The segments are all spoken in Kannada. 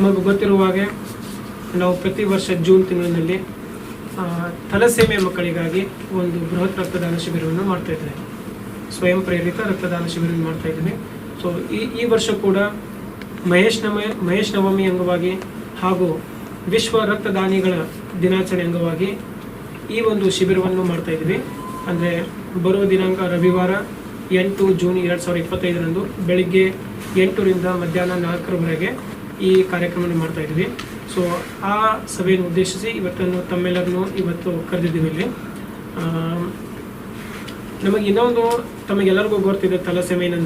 ತಮಗೆ ಗೊತ್ತಿರುವ ಹಾಗೆ ನಾವು ಪ್ರತಿ ವರ್ಷ ಜೂನ್ ತಿಂಗಳಿನಲ್ಲಿ ಥಲಸೇಮಿಯಾ ಮಕ್ಕಳಿಗಾಗಿ ಒಂದು ಬೃಹತ್ ರಕ್ತದಾನ ಶಿಬಿರವನ್ನು ಮಾಡ್ತಾಯಿದ್ದೇವೆ. ಸ್ವಯಂ ಪ್ರೇರಿತ ರಕ್ತದಾನ ಶಿಬಿರವನ್ನು ಮಾಡ್ತಾಯಿದ್ದೀನಿ. ಸೊ ಈ ವರ್ಷ ಕೂಡ ಮಹೇಶ್ ನವಮಿ ಅಂಗವಾಗಿ ಹಾಗೂ ವಿಶ್ವ ರಕ್ತದಾನಿಗಳ ದಿನಾಚರಣೆ ಅಂಗವಾಗಿ ಈ ಒಂದು ಶಿಬಿರವನ್ನು ಮಾಡ್ತಾಯಿದ್ವಿ. ಅಂದರೆ ಬರುವ ದಿನಾಂಕ ರವಿವಾರ 8 ಜೂನ್ 2025 ಬೆಳಿಗ್ಗೆ 8ರಿಂದ ಮಧ್ಯಾಹ್ನ 4ರವರೆಗೆ ಈ ಕಾರ್ಯಕ್ರಮವನ್ನು ಮಾಡ್ತಾಯಿದ್ವಿ. ಸೊ ಆ ಸಭೆಯನ್ನು ಉದ್ದೇಶಿಸಿ ಇವತ್ತನ್ನು ತಮ್ಮೆಲ್ಲರನ್ನು ಇವತ್ತು ಕರೆದಿದ್ದೀವಿ. ಇಲ್ಲಿ ನಮಗೆ ಇನ್ನೊಂದು ತಮಗೆಲ್ಲರಿಗೂ ಗೊತ್ತಿದೆ, ಥಲಸೆಮಿಯಾ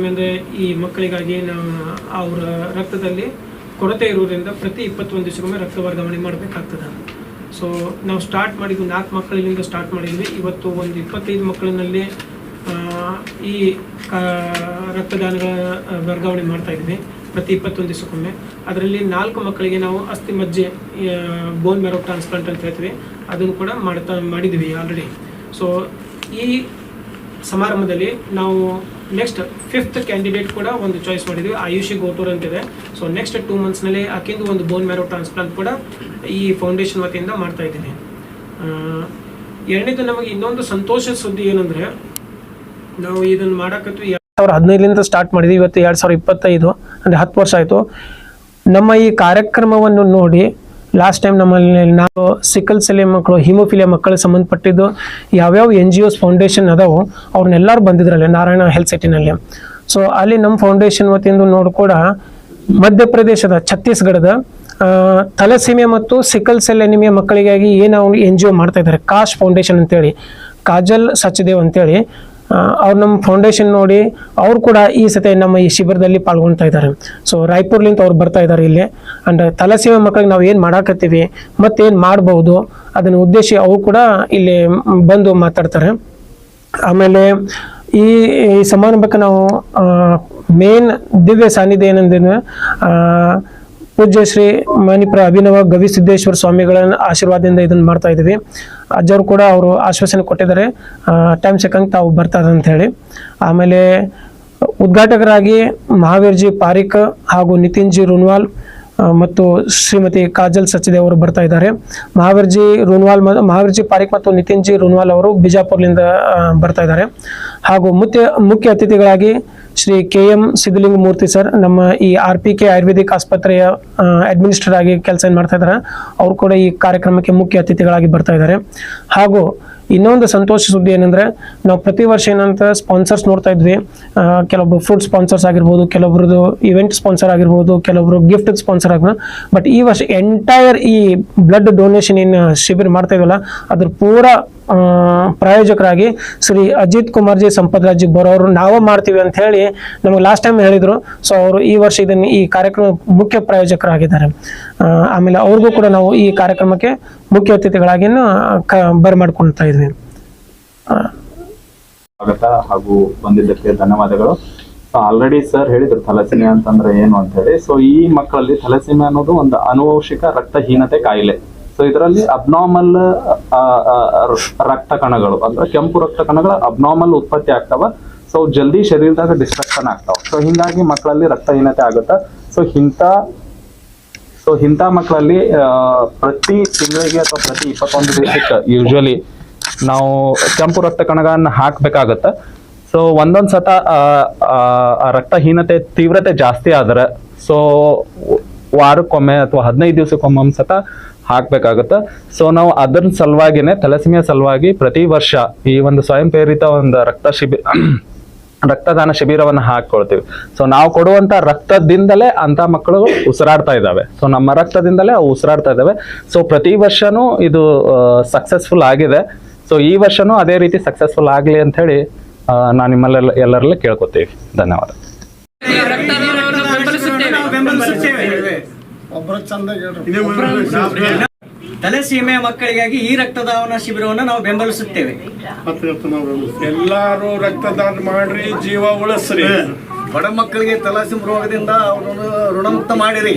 ಅಂದರೆ ಈ ಮಕ್ಕಳಿಗಾಗಿ ಅವರ ರಕ್ತದಲ್ಲಿ ಕೊರತೆ ಇರುವುದರಿಂದ ಪ್ರತಿ 21 ದಿವಸಕ್ಕೊಮ್ಮೆ ರಕ್ತ ವರ್ಗಾವಣೆ ಮಾಡಬೇಕಾಗ್ತದೆ. ಸೊ ನಾವು ಸ್ಟಾರ್ಟ್ ಮಾಡಿದ್ವಿ 4 ಮಕ್ಕಳಿಂದ ಸ್ಟಾರ್ಟ್ ಮಾಡಿದ್ವಿ. ಇವತ್ತು ಒಂದು 25 ಮಕ್ಕಳಿನಲ್ಲಿ ಈ ರಕ್ತದಾನಗಳ ವರ್ಗಾವಣೆ ಮಾಡ್ತಾಯಿದ್ವಿ ಪ್ರತಿ 21 ದಿವಸಕ್ಕೊಮ್ಮೆ. ಅದರಲ್ಲಿ 4 ಮಕ್ಕಳಿಗೆ ನಾವು ಅಸ್ಥಿ ಮಜ್ಜೆ ಬೋನ್ ಮ್ಯಾರೋ ಟ್ರಾನ್ಸ್ಪ್ಲಾಂಟ್ ಅಂತ ಹೇಳ್ತೀವಿ, ಅದನ್ನು ಕೂಡ ಮಾಡಿದ್ವಿ ಆಲ್ರೆಡಿ. ಸೊ ಈ ಸಮಾರಂಭದಲ್ಲಿ ನಾವು ನೆಕ್ಸ್ಟ್ 5th ಕ್ಯಾಂಡಿಡೇಟ್ ಕೂಡ ಒಂದು ಚಾಯ್ಸ್ ಮಾಡಿದ್ವಿ, ಆಯುಷಿ ಗೋಟೂರ್ ಅಂತಿದೆ. ಸೊ ನೆಕ್ಸ್ಟ್ 2 ಮಂತ್ಸ್ನಲ್ಲಿ ಆಕೆಂದು ಒಂದು ಬೋನ್ ಮ್ಯಾರೋ ಟ್ರಾನ್ಸ್ಪ್ಲಾಂಟ್ ಕೂಡ ಈ ಫೌಂಡೇಶನ್ ವತಿಯಿಂದ ಮಾಡ್ತಾ ಇದ್ದೀನಿ. ಎರಡನೇದು ನಮಗೆ ಇನ್ನೊಂದು ಸಂತೋಷದ ಸುದ್ದಿ ಏನಂದರೆ, ನಾವು ಇದನ್ನು ಮಾಡೋಕ್ಕಂತೂ 2015 ಸ್ಟಾರ್ಟ್ ಮಾಡಿದ್ವಿ. ಇವತ್ತು 2025 ಅಂದರೆ 10 ವರ್ಷ ಆಯಿತು. ನಮ್ಮ ಈ ಕಾರ್ಯಕ್ರಮವನ್ನು ನೋಡಿ ಲಾಸ್ಟ್ ಟೈಮ್ ನಮ್ಮಲ್ಲಿ ನಾವು ಸಿಕಲ್ ಸೆಲೆ ಮಕ್ಕಳು, ಹಿಮೋಫಿಲಿಯಾ ಮಕ್ಕಳಿಗೆ ಸಂಬಂಧಪಟ್ಟಿದ್ದು ಯಾವ್ಯಾವ NGOs ಫೌಂಡೇಶನ್ ಅದಾವೋ ಅವ್ರನ್ನೆಲ್ಲರೂ ಬಂದಿದ್ರಲ್ಲಿ ನಾರಾಯಣ ಹೆಲ್ತ್ ಸಿಟಿನಲ್ಲಿ. ಸೊ ಅಲ್ಲಿ ನಮ್ಮ ಫೌಂಡೇಶನ್ ವತಿಯಿಂದ ನೋಡಿ ಕೂಡ ಮಧ್ಯಪ್ರದೇಶದ ಛತ್ತೀಸ್ಗಢದ ಥಲಸೀಮಿಯಾ ಮತ್ತು ಸಿಕಲ್ ಸೆಲ್ ಎನಿಮಿಯಾ ಮಕ್ಕಳಿಗಾಗಿ ಏನು NGO ಮಾಡ್ತಾ ಇದ್ದಾರೆ, ಕಾಶ್ ಫೌಂಡೇಶನ್ ಅಂತೇಳಿ, ಕಾಜಲ್ ಸಚ್ದೇವ್ ಅಂತೇಳಿ, ಅವ್ರು ನಮ್ಮ ಫೌಂಡೇಶನ್ ನೋಡಿ ಅವ್ರು ಕೂಡ ಈ ಸತಿ ನಮ್ಮ ಈ ಶಿಬಿರದಲ್ಲಿ ಪಾಲ್ಗೊಳ್ತಾ ಇದ್ದಾರೆ. ಸೊ ರಾಯ್ಪುರ್ಲಿಂದ ಅವ್ರು ಬರ್ತಾ ಇದ್ದಾರೆ ಇಲ್ಲಿ. ಅಂಡ್ ಥಲಸೀಮಿಯಾ ಮಕ್ಕಳಿಗೆ ನಾವು ಏನು ಮಾಡಾಕತ್ತೀವಿ ಮತ್ತೇನು ಮಾಡ್ಬೋದು ಅದನ್ನು ಉದ್ದೇಶಿ ಅವ್ರು ಕೂಡ ಇಲ್ಲಿ ಬಂದು ಮಾತಾಡ್ತಾರೆ. ಆಮೇಲೆ ಈ ಸಮಾರಂಭಕ್ಕೆ ನಾವು ಮೇನ್ ದಿವ್ಯ ಸಾನ್ನಿಧ್ಯ ಏನಂದ್ರೆ ಪೂಜ್ಯ ಶ್ರೀ ಮಣಿಪುರ ಅಭಿನವ ಗವಿಸಿದ್ದೇಶ್ವರ ಸ್ವಾಮಿಗಳ ಆಶೀರ್ವಾದದಿಂದ ಇದನ್ನು ಮಾಡ್ತಾ ಇದ್ದೀವಿ. ಅಜ್ಜವರು ಕೂಡ ಅವರು ಆಶ್ವಾಸನೆ ಕೊಟ್ಟಿದ್ದಾರೆ, ಟೈಮ್ ಸಿಕ್ಕಂಗೆ ತಾವು ಬರ್ತಾರೆ ಅಂತ ಹೇಳಿ. ಆಮೇಲೆ ಉದ್ಘಾಟಕರಾಗಿ ಮಹಾವೀರ್ಜಿ ಪಾರಿಕ್ ಹಾಗೂ ನಿತಿನ್ಜಿ ರುನ್ವಾಲ್ ಮತ್ತು ಶ್ರೀಮತಿ ಕಾಜಲ್ ಸಚ್ದೇವ್ ಅವರು ಬರ್ತಾ ಇದ್ದಾರೆ. ಮಹಾವೀರ್ಜಿ ಪಾರಿಕ್ ಮತ್ತು ನಿತಿನ್ಜಿ ರುನ್ವಾಲ್ ಅವರು ಬಿಜಾಪುರ್ಲಿಂದ ಬರ್ತಾ ಇದ್ದಾರೆ. ಹಾಗೂ ಮುಖ್ಯ ಅತಿಥಿಗಳಾಗಿ ಶ್ರೀ KM ಸಿದ್ಧಲಿಂಗ ಮೂರ್ತಿ ಸರ್, ನಮ್ಮ ಈ RPK ಆಯುರ್ವೇದಿಕ್ ಆಸ್ಪತ್ರೆಯ ಅಡ್ಮಿನಿಸ್ಟ್ರೇಟರ್ ಆಗಿ ಕೆಲಸ ಮಾಡ್ತಾ ಇದ್ದಾರೆ, ಅವರು ಕೂಡ ಈ ಕಾರ್ಯಕ್ರಮಕ್ಕೆ ಮುಖ್ಯ ಅತಿಥಿಗಳಾಗಿ ಬರ್ತಾ ಇದ್ದಾರೆ. ಹಾಗೂ ಇನ್ನೊಂದು ಸಂತೋಷ ಸುದ್ದಿ ಏನಂದ್ರೆ, ನಾವು ಪ್ರತಿ ವರ್ಷ ಏನಂತ ಸ್ಪಾನ್ಸರ್ಸ್ ನೋಡ್ತಾ ಇದ್ವಿ. ಕೆಲವೊಬ್ರು ಫುಡ್ ಸ್ಪಾನ್ಸರ್ಸ್ ಆಗಿರ್ಬೋದು, ಕೆಲವೊಬ್ರದ್ದು ಇವೆಂಟ್ ಸ್ಪಾನ್ಸರ್ ಆಗಿರ್ಬೋದು, ಕೆಲವೊಬ್ರು ಗಿಫ್ಟ್ ಸ್ಪಾನ್ಸರ್ ಆಗಿರ್ಬೋದು. ಬಟ್ ಈ ವರ್ಷ ಎಂಟೈರ್ ಈ ಬ್ಲಡ್ ಡೊನೇಷನ್ ಏನು ಶಿಬಿರ ಮಾಡ್ತಾ ಇದ್ವಲ್ಲ ಅದ್ರ ಪೂರ ಪ್ರಾಯೋಜಕರಾಗಿ ಶ್ರೀ ಅಜಿತ್ ಕುಮಾರ್ಜಿ ಸಂಪದ್ರಾಜ್ ಬರೋರು ನಾವು ಮಾಡ್ತೀವಿ ಅಂತ ಹೇಳಿ ನಮಗೆ ಲಾಸ್ಟ್ ಟೈಮ್ ಹೇಳಿದ್ರು. ಸೊ ಅವರು ಈ ವರ್ಷ ಈ ಕಾರ್ಯಕ್ರಮ ಮುಖ್ಯ ಪ್ರಾಯೋಜಕರಾಗಿದ್ದಾರೆ. ಆಮೇಲೆ ಅವ್ರಿಗೂ ಕೂಡ ನಾವು ಈ ಕಾರ್ಯಕ್ರಮಕ್ಕೆ ಮುಖ್ಯ ಅತಿಥಿಗಳಾಗಿ ಬರಮಾಡ್ಕೊಳ್ತಾ ಇದ್ವಿ. ಸ್ವಾಗತ ಹಾಗೂ ಬಂದಿದ್ದಕ್ಕೆ ಧನ್ಯವಾದಗಳು. ಆಲ್ರೆಡಿ ಸರ್ ಹೇಳಿದ್ರು ಥಲಸೆಮಿಯಾ ಅಂತಂದ್ರೆ ಏನು ಅಂತ ಹೇಳಿ. ಸೊ ಈ ಮಕ್ಕಳಲ್ಲಿ ಥಲಸೆಮಿಯಾ ಅನ್ನೋದು ಒಂದು ಆನುವಂಶಿಕ ರಕ್ತಹೀನತೆ ಕಾಯಿಲೆ. ಸೊ ಇದರಲ್ಲಿ ಅಬ್ನಾರ್ಮಲ್ ರಕ್ತ ಕಣಗಳು ಅಂದ್ರೆ ಕೆಂಪು ರಕ್ತ ಕಣಗಳು ಅಬ್ನಾರ್ಮಲ್ ಉತ್ಪತ್ತಿ ಆಗ್ತಾವ. ಸೊ ಜಲ್ದಿ ಶರೀರದಾಗ ಡಿಸ್ಟ್ರಕ್ಷನ್ ಆಗ್ತಾವ. ಸೊ ಹಿಂಗಾಗಿ ಮಕ್ಕಳಲ್ಲಿ ರಕ್ತಹೀನತೆ ಆಗುತ್ತೆ. ಸೊ ಇಂಥ ಮಕ್ಕಳಲ್ಲಿ ಪ್ರತಿ ತಿಂಗಳಿಗೆ ಅಥವಾ ಪ್ರತಿ 21 ದಿವಸಕ್ಕೆ ಯೂಶುವಲಿ ನಾವು ಕೆಂಪು ರಕ್ತ ಕಣಗಳನ್ನ ಹಾಕ್ಬೇಕಾಗತ್ತೆ. ಸೊ ಒಂದೊಂದ್ ಸತ ರಕ್ತಹೀನತೆ ತೀವ್ರತೆ ಜಾಸ್ತಿ ಆದ್ರೆ ಸೊ ವಾರಕ್ಕೊಮ್ಮೆ ಅಥವಾ 15 ದಿವಸಕ್ಕೊಮ್ಮೆ ಸತ ಹಾಕ್ಬೇಕಾಗತ್ತೆ. ಸೊ ನಾವು ಅದರ ಸಲುವಾಗಿನೇ ಥಲಸೆಮಿಯಾ ಸಲುವಾಗಿ ಪ್ರತಿ ವರ್ಷ ಈ ಒಂದು ಸ್ವಯಂ ಪ್ರೇರಿತ ಒಂದು ರಕ್ತದಾನ ಶಿಬಿರವನ್ನು ಹಾಕೊಳ್ತೀವಿ. ಸೊ ನಾವು ಕೊಡುವಂತ ರಕ್ತದಿಂದಲೇ ಅಂತ ಮಕ್ಕಳು ಉಸಿರಾಡ್ತಾ ಇದ್ದಾವೆ. ಸೊ ನಮ್ಮ ರಕ್ತದಿಂದಲೇ ಅವು ಉಸಿರಾಡ್ತಾ ಇದ್ದಾವೆ. ಸೊ ಪ್ರತಿ ವರ್ಷನೂ ಇದು ಸಕ್ಸಸ್ಫುಲ್ ಆಗಿದೆ. ಸೊ ಈ ವರ್ಷನೂ ಅದೇ ರೀತಿ ಸಕ್ಸಸ್ಫುಲ್ ಆಗಲಿ ಅಂತ ಹೇಳಿ ನಾನು ನಿಮ್ಮಲ್ಲೆಲ್ಲ ಎಲ್ಲರಲ್ಲೂ ಕೇಳ್ಕೊತೀವಿ. ಧನ್ಯವಾದ. ಥಲಸೀಮಿಯಾ ಮಕ್ಕಳಿಗಾಗಿ ಈ ರಕ್ತದಾನ ಶಿಬಿರವನ್ನು ನಾವು ಬೆಂಬಲಿಸುತ್ತೇವೆ. ಎಲ್ಲಾರು ರಕ್ತದಾನ ಮಾಡ್ರಿ, ಜೀವ ಉಳಿಸ್ರಿ. ಬಡ ಮಕ್ಕಳಿಗೆ ಥಲಸೀಮಿಯಾ ರೋಗದಿಂದ ಅವರನ್ನು ಋಣಮುಕ್ತ ಮಾಡಿರಿ,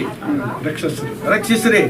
ರಕ್ಷಿಸ್ರಿ.